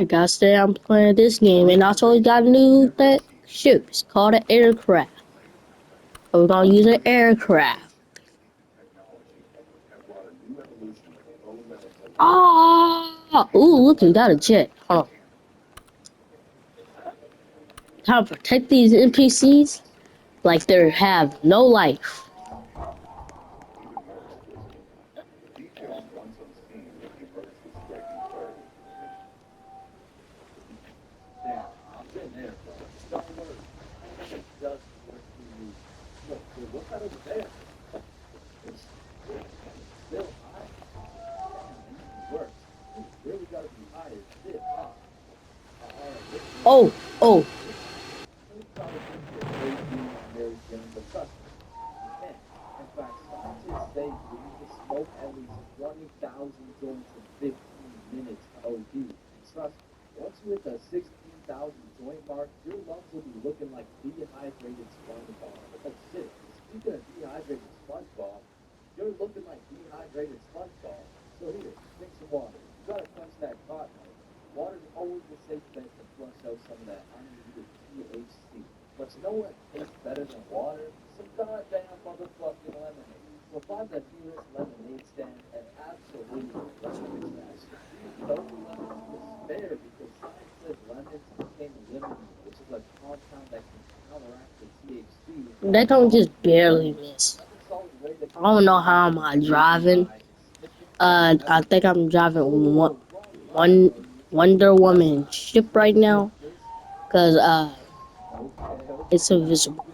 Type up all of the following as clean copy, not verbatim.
I gotta say I'm playing this game, and also it got a new ship. It's called an aircraft. So we're gonna use an aircraft. Ah! Ooh, look, we got a jet. Hold on. How to protect these NPCs like they have no life. Oh, oh. They don't just barely miss. I don't know how am I driving. I think I'm driving one Wonder Woman ship right now, cause it's invisible.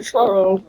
Sure.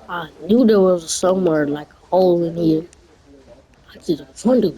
I knew there was somewhere like a hole in here. I just wondered.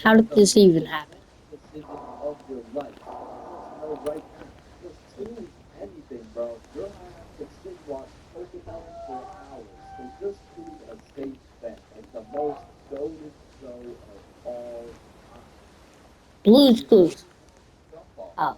How did this even happen? Blue's Clues. Oh,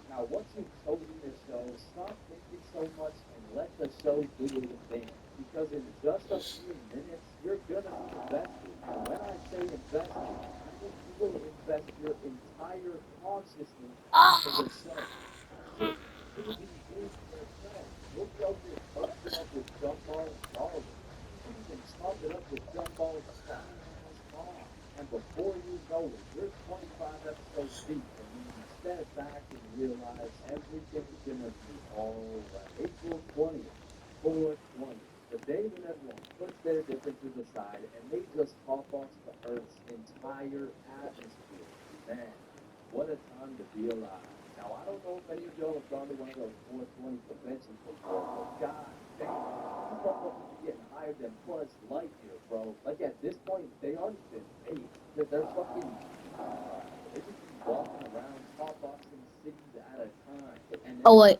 Oh wait,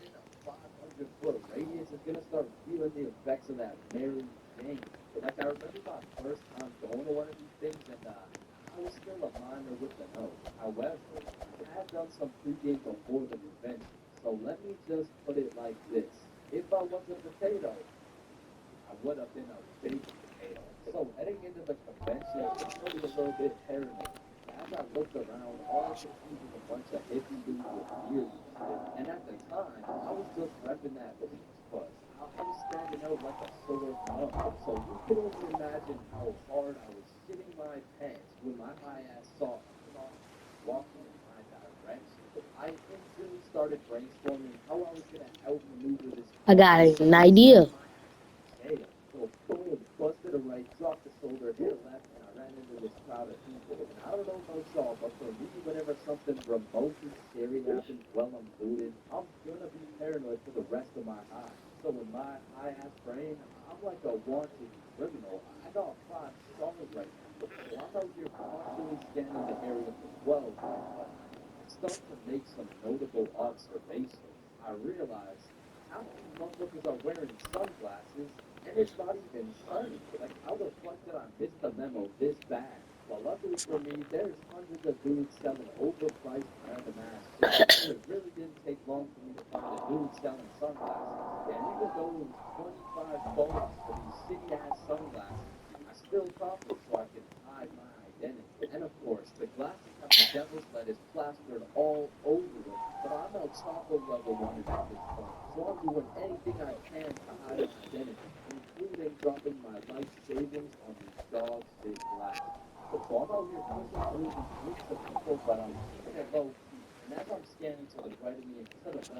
I got an idea.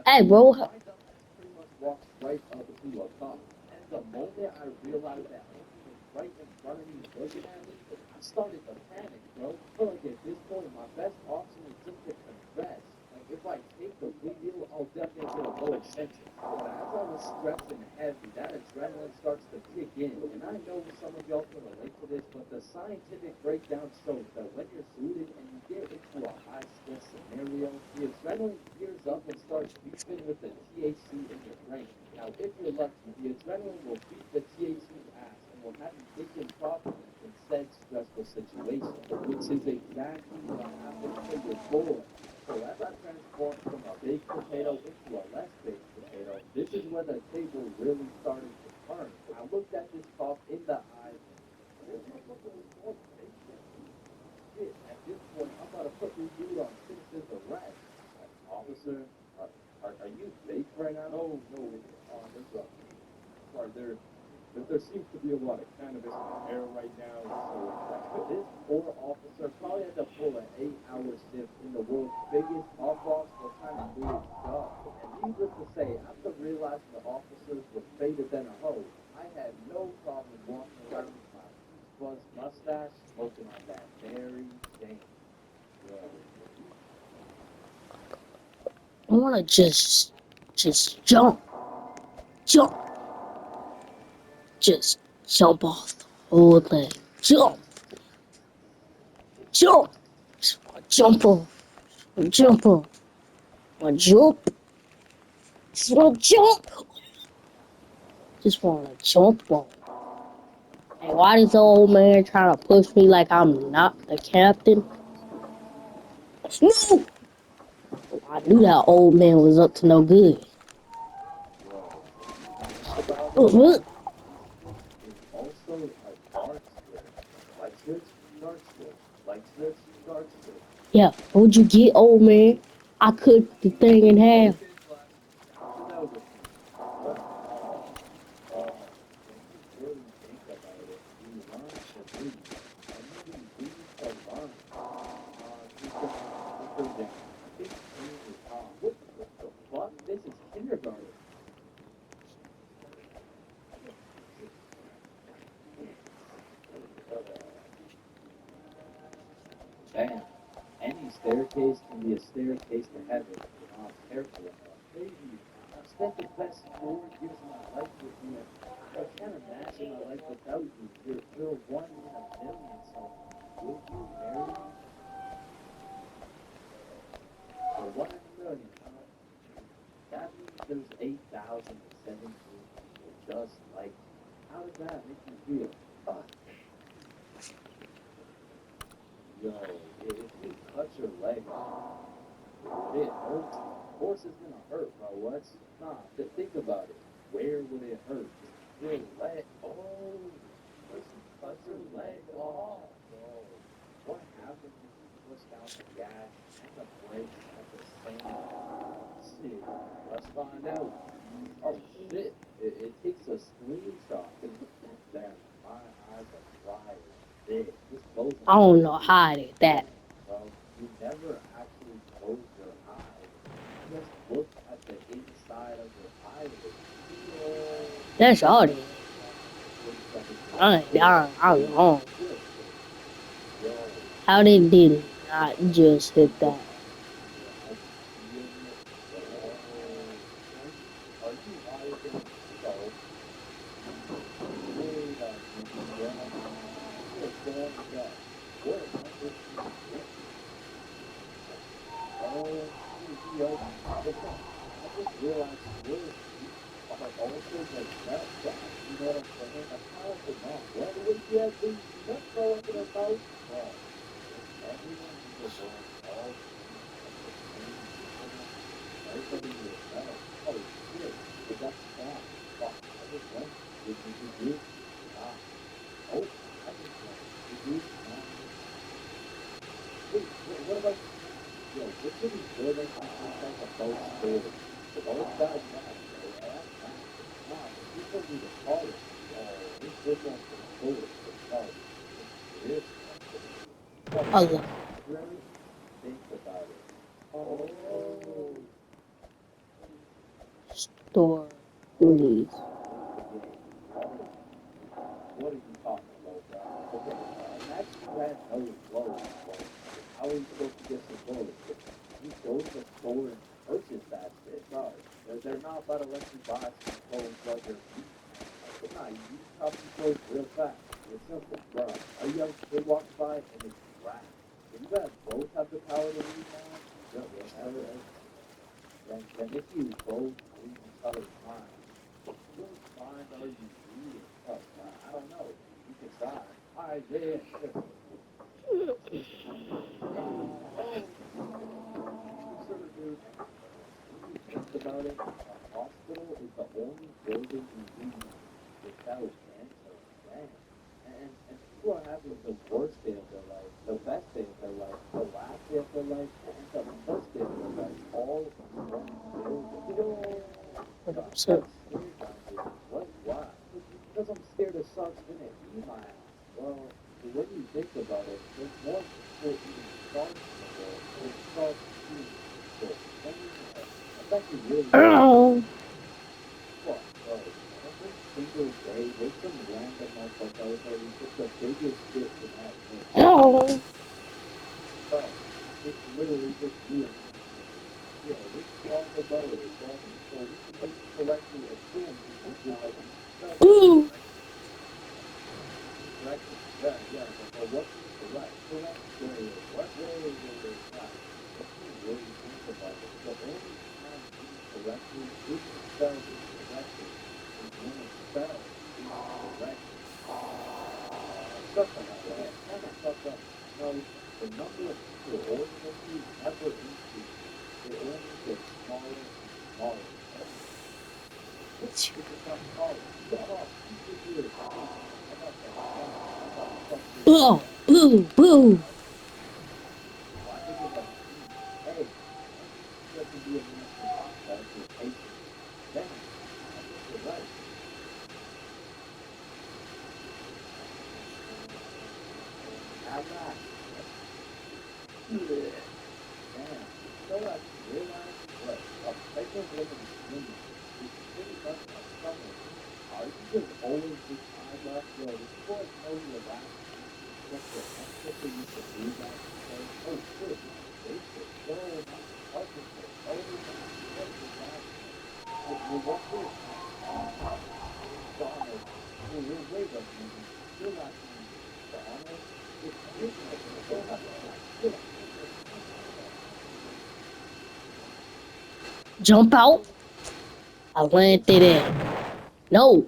Hey, bro. I wanna just jump, just jump off the whole thing. Jump, just wanna jump off, jump off, wanna jump, just wanna jump, just wanna jump off. Hey, why this old man trying to push me like I'm not the captain? No! I knew that old man was up to no good. Oh, look. Yeah, what'd you get, old man? I cut the thing in half. I don't know how I did that. That's all it is. I'm wrong. How they did not just hit that? Allah. Store, please. So, oh, oh. Ooh. Boo, boo, boo. Jump out. I landed in. No.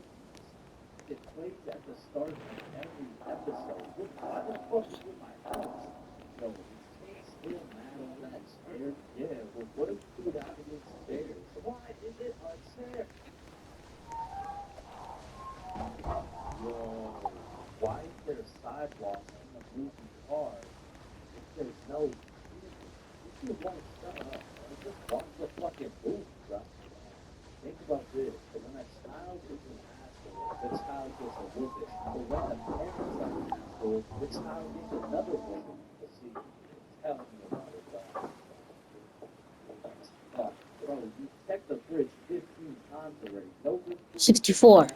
64.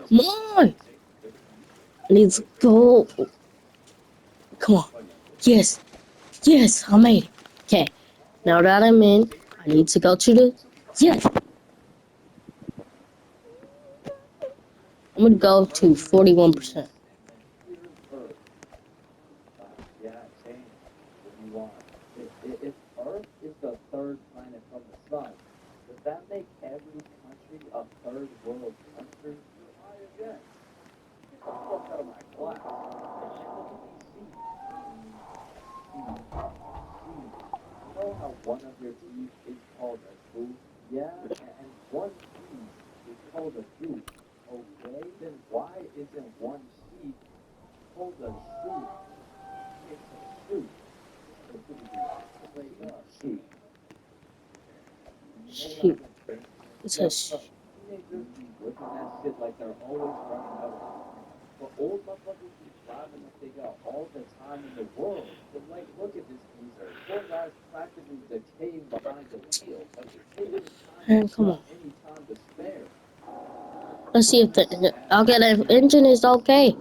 Come on! I need to go. Come on. Yes. Yes, I made it. Okay. Now that I'm in, I need to go to the. Yes! I'm gonna go to 41%. Shoot. It says. And come on. Let's see if the. Okay, the engine is okay.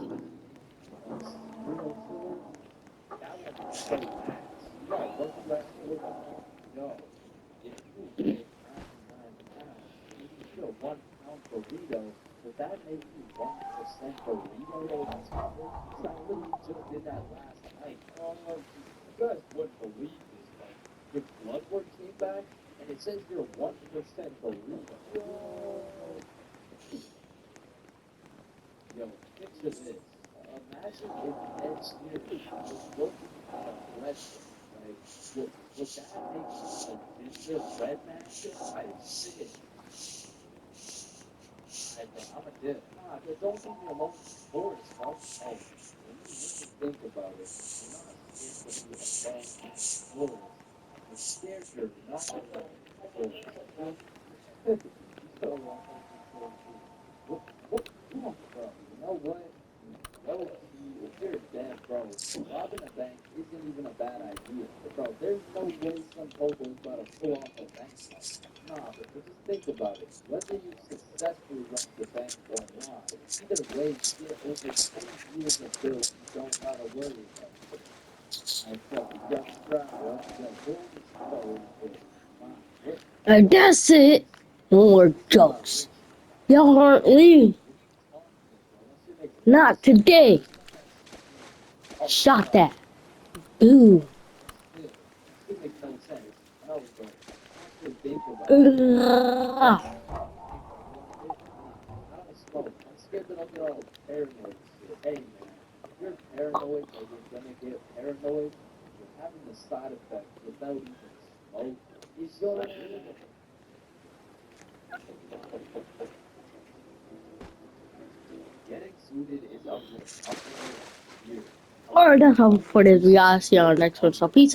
And that's it. No more jokes. Y'all aren't leaving. Not today. Shot that. Ooh. Ugh. Alright, that's all for this. We gotta see you on the next one. So peace.